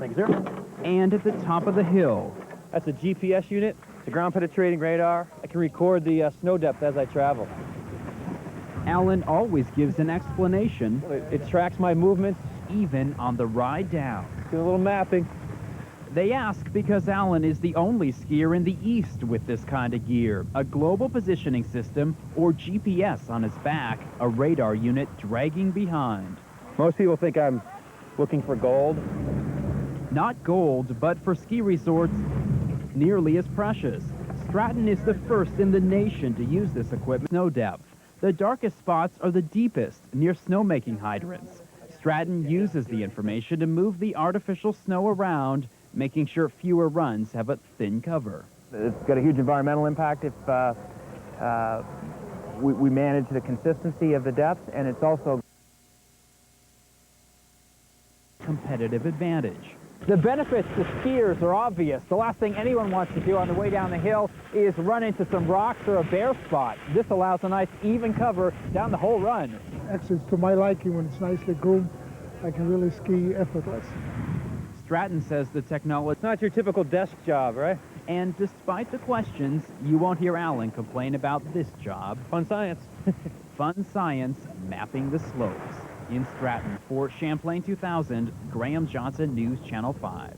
Thank you, sir. And at the top of the hill, That's a GPS unit. It's a ground-penetrating radar. I can record the snow depth as I travel. Alan always gives an explanation, It tracks my movements. even on the ride down. Do a little mapping. They ask because Alan is the only skier in the East with this kind of gear, a global positioning system, or GPS on his back, a radar unit dragging behind. Most people think I'm looking for gold. Not gold, but for ski resorts, nearly as precious. Stratton is the first in the nation to use this equipment. Snow depth. The darkest spots are the deepest, near snowmaking hydrants. Stratton uses the information to move the artificial snow around, making sure fewer runs have a thin cover. It's got a huge environmental impact if we manage the consistency of the depth, and it's also Competitive advantage. the benefits to skiers are obvious. The last thing anyone wants to do on the way down the hill is run into some rocks or a bare spot. This allows a nice even cover down the whole run. Actually, it's to my liking when it's nicely groomed. I can really ski effortless. Stratton says the technology, It's not your typical desk job, right? and despite the questions, you won't hear Alan complain about this job. Fun science. Fun science mapping the slopes. In Stratton, for Champlain 2000, Graham Johnson, News Channel 5.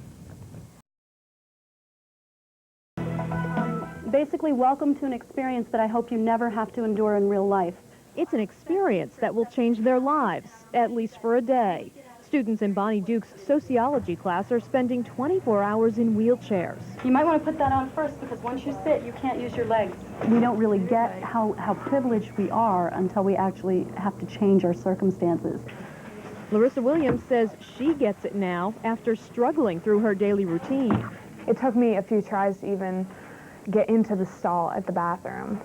Basically, welcome to an experience that I hope you never have to endure in real life. It's an experience that will change their lives, at least for a day. Students in Bonnie Duke's sociology class are spending 24 hours in wheelchairs. You might want to put that on first because once you sit, you can't use your legs. We don't really get how privileged we are until we actually have to change our circumstances. Larissa Williams says she gets it now after struggling through her daily routine. It took me a few tries to even get into the stall at the bathroom.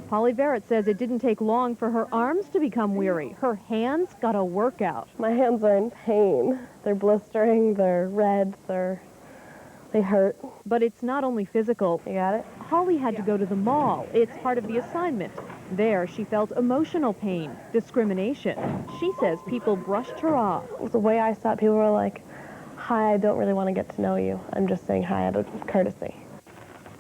Polly Barrett says it didn't take long for her arms to become weary. Her hands got a workout. My hands are in pain. They're blistering, they're red, they hurt. But it's not only physical. You got it? Holly had to go to the mall. It's part of the assignment. There, she felt emotional pain, discrimination. She says people brushed her off. The way I saw it, people were like, hi, I don't really want to get to know you. I'm just saying hi out of courtesy.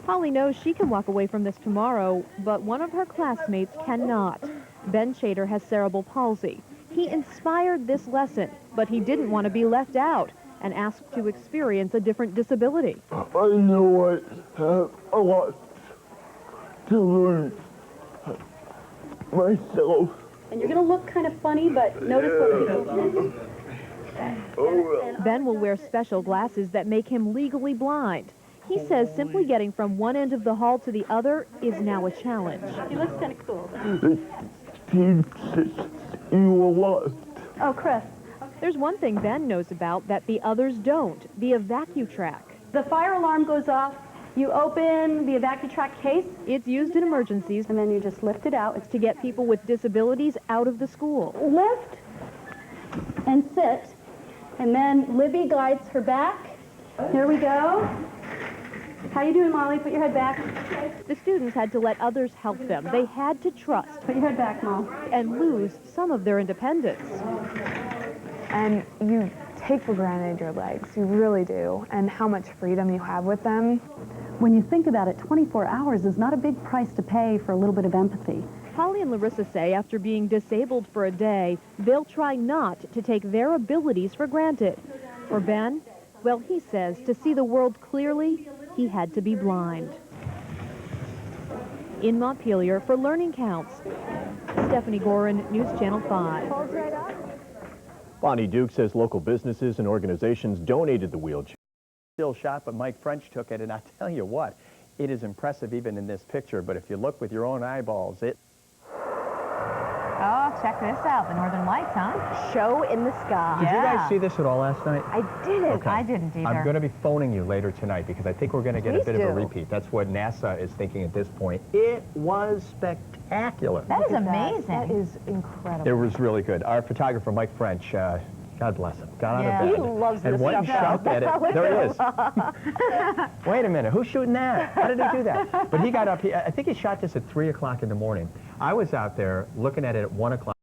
Holly knows she can walk away from this tomorrow, but one of her classmates cannot. Ben Chater has cerebral palsy. He inspired this lesson, but he didn't want to be left out and asked to experience a different disability. I know I have a lot to learn myself. And you're going to look kind of funny, but notice what people say. Ben will wear special glasses that make him legally blind. He says simply getting from one end of the hall to the other is now a challenge. He looks kind of cool. It teaches you a lot. Oh, Chris. There's one thing Ben knows about that the others don't, the EvacuTrack. The fire alarm goes off. You open the EvacuTrack case, It's used in emergencies and then you just lift it out. It's to get people with disabilities out of the school. lift and sit, and then Libby guides her back. Here we go. How you doing, Molly? Put your head back. The students had to let others help them. They had to trust Put your head back, Mom. and lose some of their independence. And you take for granted your legs, you really do, and how much freedom you have with them. When you think about it, 24 hours is not a big price to pay for a little bit of empathy. Holly and Larissa say after being disabled for a day, they'll try not to take their abilities for granted. For Ben, well, he says to see the world clearly, he had to be blind. In Montpelier, for Learning Counts, Stephanie Gorin, News Channel 5. Bonnie Duke says local businesses and organizations donated the wheelchair. Still shot, but Mike French took it, and I tell you what, it is impressive even in this picture, but if you look with your own eyeballs, it... Oh, check this out. The Northern Lights, huh? Show in the sky. Did you guys see this at all last night? I didn't. Okay. I didn't either. I'm going to be phoning you later tonight because I think we're going to get a Please bit of a do. repeat. That's what NASA is thinking at this point. It was spectacular. That is amazing. That is incredible. It was really good. Our photographer, Mike French, God bless him, got Yeah. out of bed. He loves and this when he stuff. shot at it, there he is. Wait a minute, who's shooting that? How did he do that? But he got up, I think he shot this at 3 o'clock in the morning. I was out there looking at it at 1 o'clock.